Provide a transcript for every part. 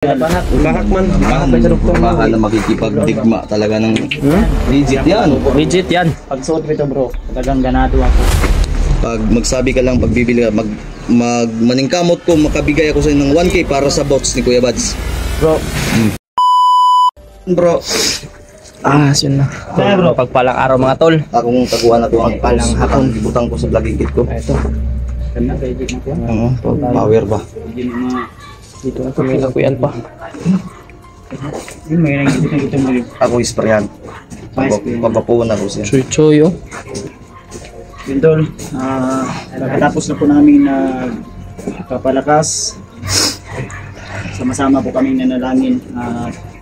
Bahak man. Mahal na makikipagdigma talaga ng legit yan. Legit yan. Pag suot ko ito bro, talagang ganado ako. Pag magsabi ka lang, pagbibili ka, maningkamot ko, makabigay ako sa ng 1K para sa box ni Kuya Bads. Bro. Bro. Yun na. Kaya bro, pagpalang araw mga tol. Akong taguan na ito ang palang hapon. Ibutang ko sa vlogging kit ko. Ito. Ganda kay Jig na ko. Power ba? Dito na kami lakuyan pa. Yun, may nangigit na ito. Ako isprayan. Papapuan ako siya. Choy-choy oh. Yun tol, nakatapos na po namin na kapalakas. Sama-sama po kami nanalangin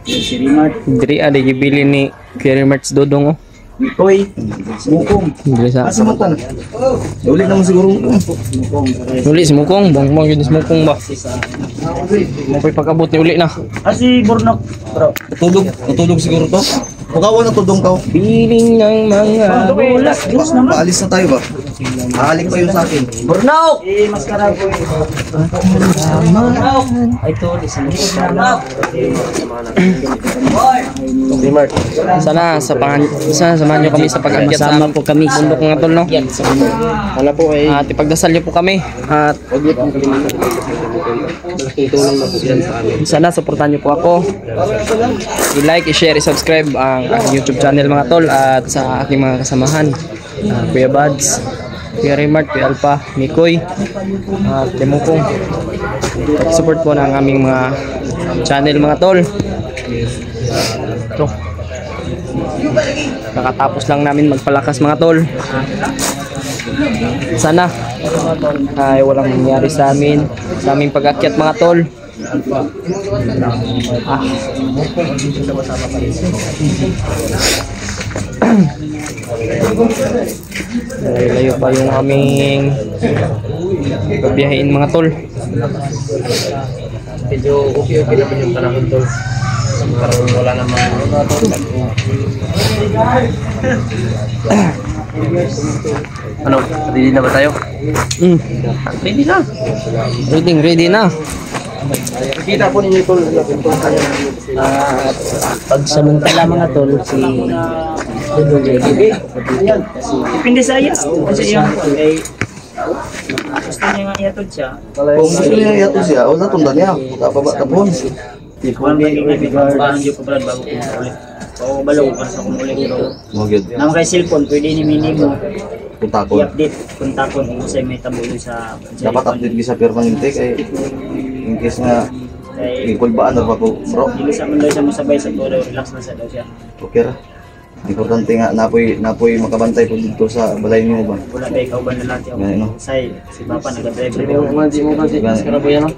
si Rimart. Diri ada gibili ni Kuya Rimarts Dodong oh. Mikoy, Mukong. Dili sa. Si Mukong. Uli naman siguro. Mukong. Uli si Mukong, bang yun si Mukong ba? Mo'y pagkabot ni uli na. Si Bornok, bro. Natulog siguro to. Pukawan na tudong ka. Piling ng mga bulas. Diyos naman. Paalis na tayo ba? Halik pa yun sa akin. Burnout! Maskara po Ay to, listen. Sana samahan niyo kami sa pag-akyat sa po kami sa bundok ng tol no. Wala po ay At ipagdasal niyo po kami at huwag niyo pong kalimutan. Malaking tulong na po yan sa amin. sana suportahan niyo po ako. I-like, i-share, i-subscribe ang aking YouTube channel mga tol at sa aking mga kasamahan. Kuya Bads, Kuya Rimart, Kuya Alpha, Mikoy, at Demukong. Support po ng aming mga channel mga tol. Ito. Nakatapos lang namin magpalakas mga tol. Sana ay walang nangyari sa aming pag-akyat mga tol. Layo pa yung aming babiyahin mga tol. Medyo okay naman yung panahon tol. Parang wala naman. Ano? Ready na ba tayo? Ready na. Ready na. Kita po ninyo tol. Pagsamantala mga tol si Depende sa iya. Kasi yung gusto niya nga iatod siya. Kung gusto niya yato siya, wala tunda niya. Kapaba tapon. Kung balik na bigyan niyo pa brad bago ko ulit. O balo para sa kumulit pero Magyod. nang kay cellphone pwede ni minimo Punta ko. i-update kontak ko kung sa may tabulo sa Dapat update ka sa permanente kay in case nga kay ikulbaan na ba ko, bro? hindi sa man daw siya musabay sa todo relax na sa daw siya. Okay ra. Importante nga napoy makabantay po dito sa balay niyo ba. Wala kay kauban na lahat Ganun, no? yung say si papa nag-drive. di mo kasi maskara po yan no?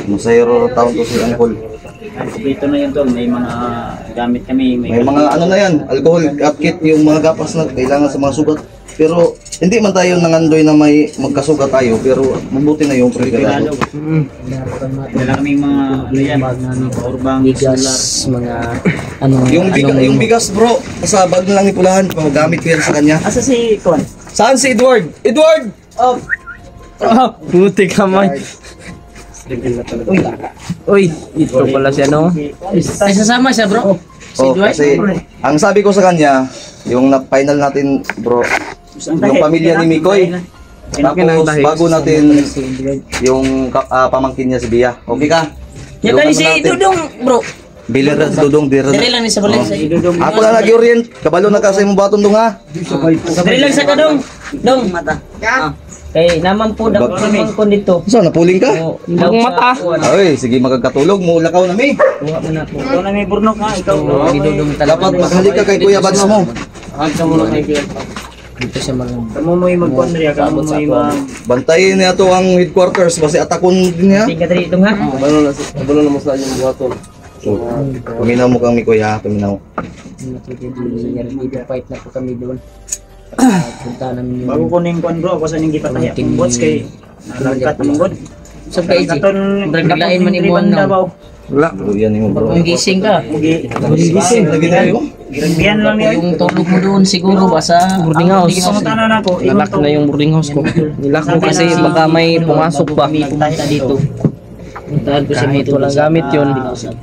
Musayro taon to si Uncle. Ang kumpleto na yun tol, may mga gamit kami, May mga ano na yan, alcohol at kit, yung mga gapas na kailangan sa mga sugat. Pero hindi man tayo nangandoy na may magkasugat tayo, pero mabuti na yung preparado. Wala kami mga ano yan, urbang Bigas, mga ano Yung bigas bro, sa bag na lang ni Pulahan, gamit ko yan sa kanya. Asa si Kon? Saan si Edward? Edward! Oh, puti ka man. Uy, ito pala siya no. ay sasama siya bro. Oh, kasi ang sabi ko sa kanya, yung final natin bro, yung pamilya ni Mikoy. Tapos bago natin yung pamangkin niya si Bia. Okay ka? Yan kani si Dudong bro. Bilir na si Dudong, Dili lang ni sa balay sa Dudong. Ako na lagi orient, kabalo na ka sa imong baton dong ha. Dili lang sa kadong. Dong mata. Kay naman po daw naman ko dito. So, napuling ka? Ang mata. Ay, sige magkakatulog mo, lakaw na mi. Kuha mo na po. Ikaw na may burnok ha, ikaw. Si Dudong Dapat makahalik ka kay Kuya Bads mo. Agsa mo na kay Kuya. Dito siya malang. Kamu mo yung mag-conry, kamu mo yung Bantayin niya to ang headquarters kasi atakon din niya. Tingka diri itong ha. Kabalo na mas na yung buhaton. So, paminaw mo kang Mikoy ha, paminaw. Dito fight na po kami doon. Punta namin Bago yung ko ning kon bro, ako sa ning gipataya ang bots kay nalangkat ang bot. sa kaiji. Braglain man imuan no. Wala. Yan mo bro. Kung gising ka. Gising lagi tayo. Giragbihan lang niya. Yung tulog mo doon siguro ba sa boarding house. Pangutanan ako. Nalak na yung boarding house ko. Nilak ko kasi baka may pumasok pa. Punta dito. Kahit walang gamit yun.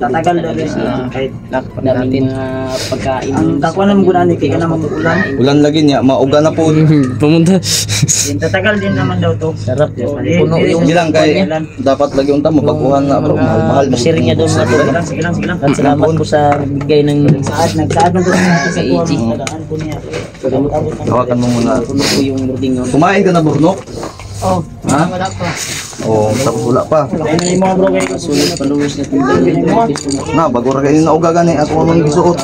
Tatagal na rin kahit Natin pagkain. Ang takwa naman guna ni kaya naman ulan. Ulan lagi niya, mauga na po. pumunta. Tatagal din naman daw to. Sarap. Puno yung Bilang kay dapat lagi unta mabaguhan na bro, mahal mo. Share niya doon mga tol. sige lang. At salamat po sa bigay ng Nagsaad man doon sa Kay kuha. AG. Tagaan po niya. Hawakan mo muna. puno po yung ruding yun. Kumain ka na burnok? Oh, Ha? wala pa. Oo, tapos wala pa. Ayun na yung mga bro kayo. Sulit followers na ito. Na, bago ra kayo nauga gani ako man gisuot.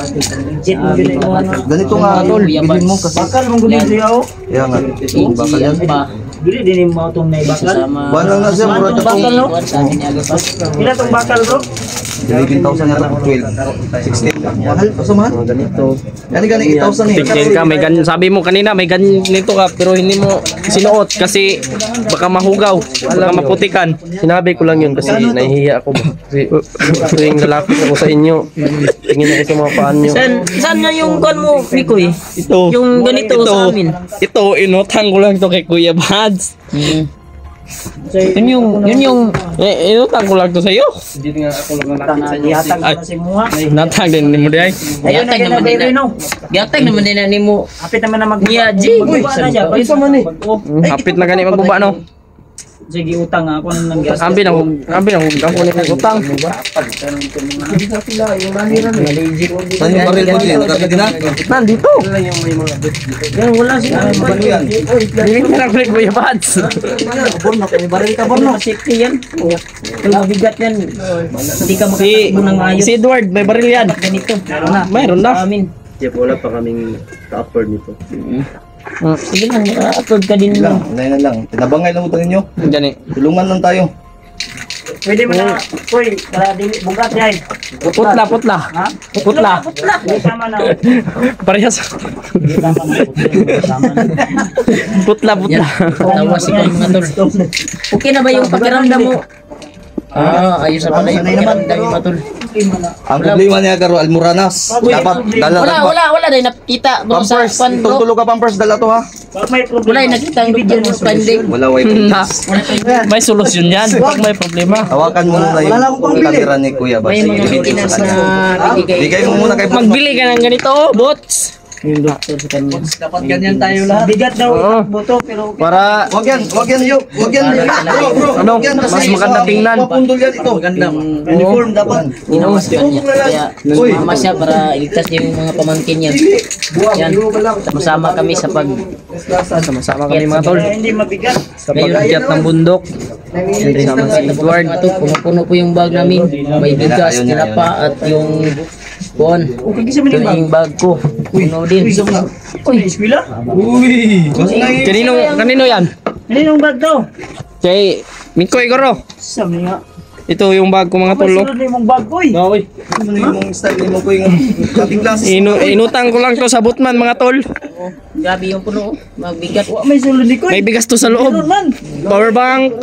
Jet mo gina yung mga. Ganito nga tol, bilhin mo kasi. Bakal mong guna siya oh. Kaya nga, bakal yan. pa. Dili din yung mga itong naibakal. Kasama. Wala na siya, mura na Bakal, no? Sa amin ni Aga pa. Pila itong bakal bro? 11,000 yata, 12, 16. Mahal, basta mahal. Ganito. Gani 8,000 eh. Tingin ka, may ganyan. Sabi mo kanina, may ganyan nito ka, pero hindi mo sinuot kasi baka mahugaw, baka maputikan. Sinabi ko lang yun kasi nahihiya ako. Kasi tuwing lalapit ako sa inyo, tingin ako sa mga paan nyo. Saan nga yung kon mo, Mikoy? Ito. Yung ganito sa amin. Ito, inutang ko lang to kay Kuya Bads. Yun yung Inutang ko lang to sa iyo. Ihatag mo na si Muha. Natang din mo di ay. Ayun na Gatag naman din gina na. Gatag naman din na ni mo. Hapit naman na mag. Niya, G. Magbuba na siya. Isa man eh. Hapit na gani magbaba no. Sige, utang ako nang nang Ambi na ako ni utang. Saan yung baril mo din? Nakabili na? Nandito. Yan, wala siya. Ano yan? Hindi mo na kulit Kuya Bads. Baril ka Borno. Safety yan. Kung mabigat yan, hindi ka Si makatakbo ng ayos. si Edward, may baril yan. Ganito. Meron na. Mayroon na. Amin. Wala pa kaming ka-upload nito. Sige lang, upload ka din lang. Unahin na lang. Tinabangay lang ito ninyo. Diyan eh. Tulungan lang tayo. Pwede mo na. Uy, para dili bugat yan. Putla. Ha? Putla. Hindi tama na. Parehas. Hindi tama na. Tama na. Putla. Tawa si mga tol. Okay na ba yung pakiramdam mo? Ayos na pala yung pakiramdam mo tol. Ang problema niya karo Almoranas. Dapat dala Wala din nakita doon sa Pampers. pan bro. Tulo ka pampers dala to ha. Pag may Wala problema. yung nakita ang doktor mo spending. Wala way. May solusyon yan pag may problema. Hawakan mo muna yung kamera ni Kuya Bas. May mga maintenance na binigay. Bigay mo muna kay Magbili ka ng ganito, bots. Yung doktor sa kanya. Dapat ganyan tayo lahat. Bigat daw buto pero Para Wag yan, yo. Wag yan. Bro. Ano, Wag yan kasi mas maganda tingnan. Mapundol yan ito. Uniform dapat. ginawa sa kanya. Kaya sumama siya para iligtas niya yung mga pamangkin niya. Yan. Sama kami sa pag sama kami mga tol. hindi mabigat. Sa pag-akyat ng bundok. Sama si Edward. Puno-puno po yung bag namin. May bigas, tinapa at yung buwan. Ito na yung bag ko. Puno din. Uy, eskwela? Kanino yan? Ano yung bag daw? Kay Mikoy Goro. Sabi nga. Ito yung bag ko mga May tol. sunod na yung bag ko eh. Ano yung style mo ko yung cutting glasses? Inutang ko lang to sa Butman mga tol. Grabe yung puno. Magbigat. May sunod ni ko May eh. bigas to sa loob. Meron man. Power bank.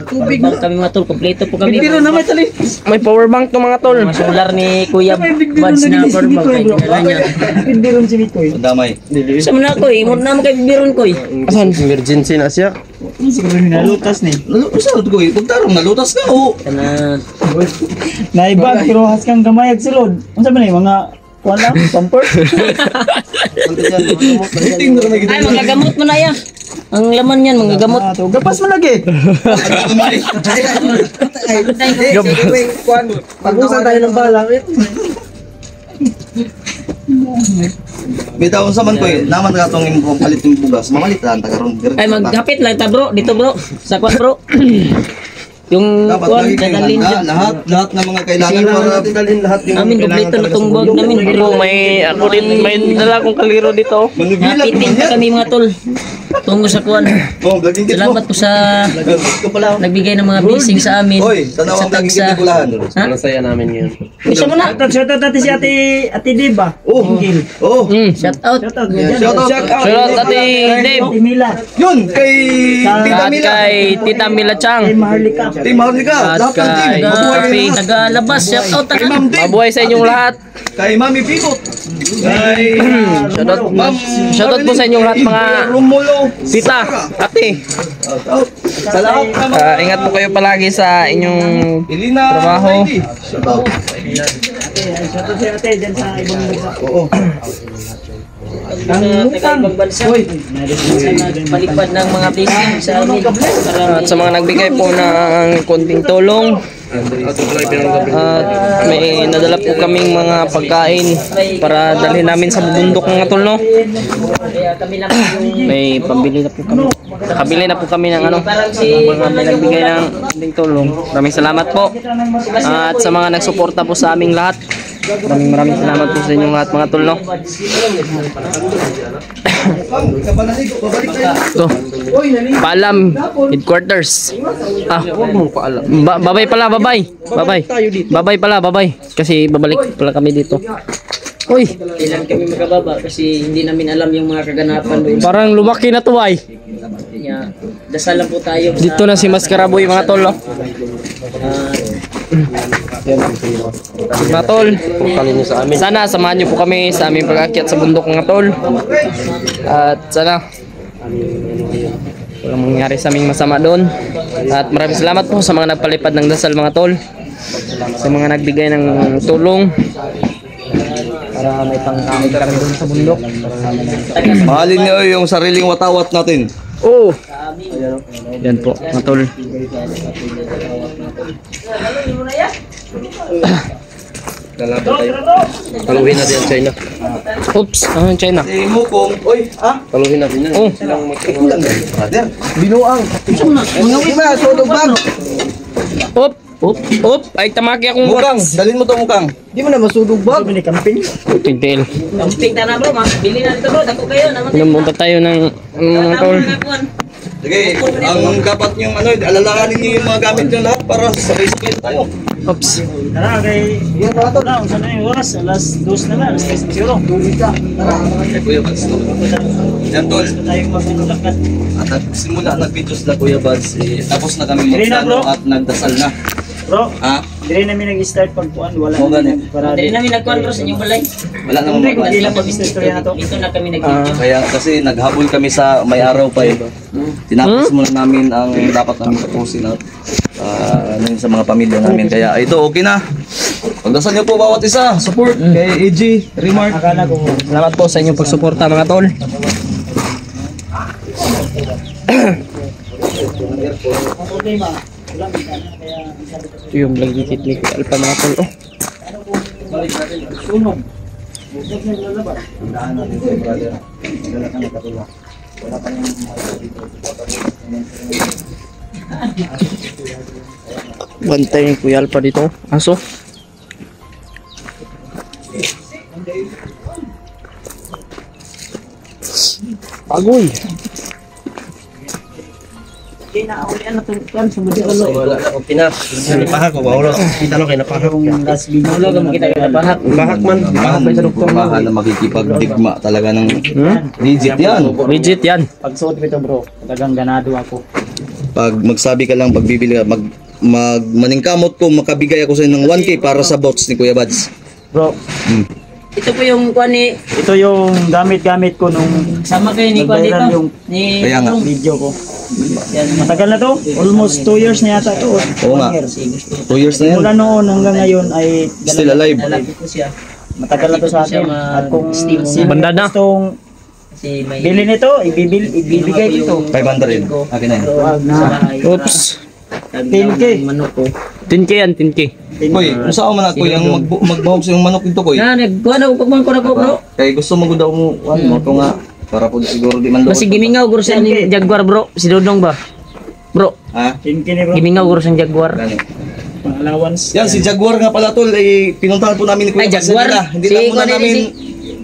Powerbang kami mga tol. Kompleto po kami. Pero naman tali. May power bank to mga tol. Mga solar ni Kuya May big Buds na si powerbang. Mikoy Kaya bro. dinala niya. Pindiron si Mikoy. Damay. Sa mga ko eh. Muna naman kay Biron ko eh. Asan? Emergency na siya. Siguro nalutas ni. Nalutas ko eh. Pagtarong nalutas ka oh. Kana. Naibag pero has kang gamayag silod. Ano sabi na mga wala pamper. Tingin na kami Ay, mga gamot mo na yan. Ang laman yan, mga gamot. Gapas mo lagi. Pag-usan tayo ng balang. Bitaw sa man ko eh. Naman ka itong imong palit yung bugas. Mamalit lang tagaron. Ay, maghapit lang ta bro. Dito bro. Sa kwan bro. Yung Dapat kwan, lagi kayo dadalhin handa. dyan. Lahat ng mga kailangan para dalhin lahat yung Amin, kompleto na tong bag namin. Pero May ako rin may dala akong kaliro dito. Manubilat napitin naman pa yan. kami mga tol. Tungo sa kwan. Oh, vlogging kit mo. Salamat po sa Ko pala. nagbigay ng mga blessing sa amin. Oy, tanawang vlogging kit ni Kulahan. Ha? Masaya namin yun. Isa mo na. Shout out natin si Ate Diba. Oh. Oh. Shout out. Shout out. Shout out. Shoutout Ate Dave. Ate Mila. Yun kay Tita At Mila. kay Tita Mila Kay Chang. Maharlika. Team Harlika. At Lahat ng team. kay Mabuhay kayo lahat. Tagalabas. Shout out. Kay Ma'am Dave. Mabuhay sa inyong lahat. Kay Mami Pipot. Kay Shoutout po sa inyong lahat mga Romulo. Tita, ate. Sa lahat naman. Ingat po kayo palagi sa inyong Ilina. trabaho. Ito si ate dyan sa ibang bansa. Oo. Ang ibang bansa. Palipad ng mga blessing sa amin. At sa mga nagbigay po ng konting tulong. At may nadala po kaming mga pagkain para dalhin namin sa bundok ng tol, no? Kaya kami lang yung May pambili na po kami. Nakabili na po kami ng ano, mga may nagbigay ng konting tulong. Maraming salamat po. At sa mga nagsuporta po sa aming lahat. Maraming salamat po sa inyong lahat mga tol, no? Ito. Paalam, headquarters. Huwag mong paalam. Babay pala, babay. Babay. Babay pala, babay. Kasi babalik pala kami dito. Uy, kailan kami magkababa kasi hindi namin alam yung mga kaganapan doon. parang lumaki na to ay. Kaya dasal lang po tayo sa Dito na si Maskaraboy mga tol, no? Mga tol, Pagkalin niyo sa amin. sana samahan niyo po kami sa aming pag-akyat sa bundok mga tol. At sana walang mangyari sa aming masama doon. At maraming salamat po sa mga nagpalipad ng dasal mga tol. Sa mga nagbigay ng tulong para may pangkamit kami doon sa bundok. Mahalin niyo yung sariling watawat natin. Oh! Yan po, mga tol. Taluhin natin ang China. Oops, China. Si Mukong, oy, Taluhin natin yan. Oh, brother. Binuang. Mga ba, sodog bag. op, op, ay tamaki akong Mukang, oras. dalhin mo to mukang. Di mo na masudog ba? Bili camping. Tintil. Camping na bro, bili na dito bro, dako kayo naman. Namunta tayo ng mga tol. Sige, ang dapat niyong alalahanin niyo yung mga gamit niyo lahat para sa rescue tayo. Oops. Tara kay yung rato na, unsa na yung oras? Alas 2 na na, alas 3 siguro. Kuya Bads, no? Yan tol. Tayong maglakad. At nagsimula, nag-video sila Kuya Bads. Tapos na kami Hindi na, bro. magsalo at nagdasal na. Bro, Ha? dire namin nag-start pagpuan, wala Oo, ganun. para Hindi namin nagkuhan bro sa inyong balay. Wala namang Hindi, magpapalala. hindi lang pag-istorya na to. Dito na kami nag-video. Kaya kasi naghabol kami sa may araw pa eh. Tinapos muna namin ang dapat namin tapusin at sa mga pamilya namin. Kaya ito, okay na. Pagdasal niyo po bawat isa. Support kay AG, Remark. Akala ko Salamat po sa inyong pagsuporta mga tol. problema. Ito yung blanket ni Kuya Alpa mga tol. Oh. Sunog. Bantay ni Kuya Alpa dito. Aso. Pagoy. Kinaulian na tungkuan sa mga ulo. Wala na akong pinas. Napahak ko ba? Wala. Kita no kayo napahak. Yung last video. Ulo ka makita ka bahak. Bahak man. Bahal sa doktor. Bahal na makikipagdigma talaga ng legit yan. Legit yan. Pag suot ko ito bro, talagang ganado ako. Pag magsabi ka lang, pagbibili ka, maningkamot ko, makabigay ako sa inyo ng 1K para sa bots ni Kuya Bads. Bro, Ito po yung kuha ni ito yung gamit-gamit ko nung sama kayo ni kuha nag-viral dito. yung Ni Kaya nga. video ko. Yan. Matagal na to, almost 2 years na yata to. Oo nga. 2 years na yan. Mula noon hanggang ngayon ay Still alive. Lalaki po siya. matagal na to sa atin. At kung Steve, sino Banda na. gustong Si may bili nito, ibibigay ko ito. 500. Akin na yan. Wag na. Oops. 10K. Manok ko. 10K yan, 10K. Kuy, kung saan man ako yung magbahog sa yung manok ito, Kuy. Na nagkuha na pagman ko na ko bro. Kaya gusto mo daw mo, ano, ito nga, para po siguro di man daw. Basi gimingaw guro sa ni Jaguar bro. Si Dodong ba? Bro, Ha? 10K ni bro. gimingaw guro sa Jaguar. Gani. Pang allowance. Yan, si Jaguar nga pala tol, eh, pinuntahan po namin ni Kuya Ay Bads Jaguar. nila. Hindi Si lang muna kuha namin ni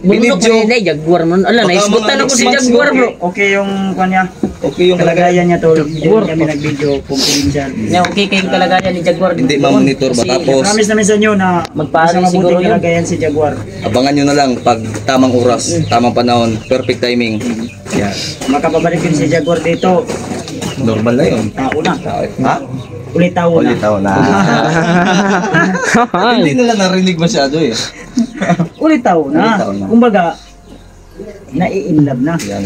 Bundok binidyo. ni Jaguar man. Ala, Baka naisbutan mga ako si next month Jaguar bro. Okay yung kanya. Okay yung kalagayan. Kalagayan niya tol. Hindi kami nag-video confidential. Na okay kayong kalagayan ni Jaguar. Hindi ma-monitor ba? Kasi Tapos, Promise namin sa inyo na Magpahari nasa mabuting siguro yun. kalagayan si Jaguar. abangan nyo na lang pag tamang oras, tamang panahon, perfect timing. Yan. Makapabalik din si Jaguar dito. Normal na yun. Tao na. Ha? Ulit tao na. Ulit tao na. Hindi nila narinig masyado eh. Ulit tao Ulit na. tao na. Kumbaga, nai-inlove na. Yan.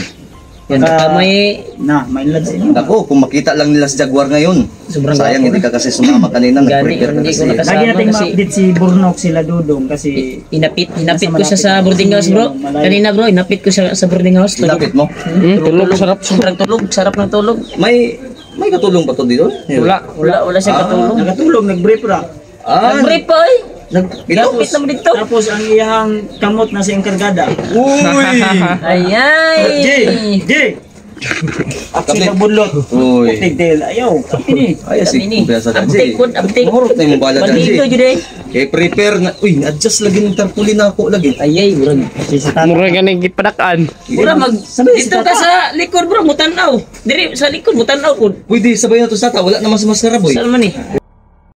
Yan may may lad sa inyo. Ako, kung makita lang nila si Jaguar ngayon. Sobrang Sayang, hindi ka kasi sumama kanina. Gani, Nag-prepare ka hindi ko kasi. nakasama. Lagi nating kasi- ma-update si Burnok, sila Dudong kasi inapit ko siya sa boarding house bro. Kanina bro, inapit ko siya sa boarding house. Lapit mo. Tulog, sarap. Sobrang tulog, sarap ng tulog. May katulong pa to dito? Wala siya katulog. nakatulog, nag-brief ra. Nag-brief pa eh. Nagpilapit Lapit naman dito. Tapos ang iyang kamot na si enkargada. Uy! Ayay. J! Aksi na budlot. Uy! Tigdel, ayaw. Ini. Ay, si kumpiyansa ka, Update ko, update. Mahurot na yung bala ka, Bandito Jay. jud eh. Kaya prepare na. Uy, adjust lagi ng tarpaulin na ako lagi. Ayay bro. Mura ka nang gipadakan. Bro, dito ka sa likod bro, mutanaw. Diri sa likod mutanaw ko. Pwede sabay na to sa ta. Wala naman sa maskara, boy. Saan man eh?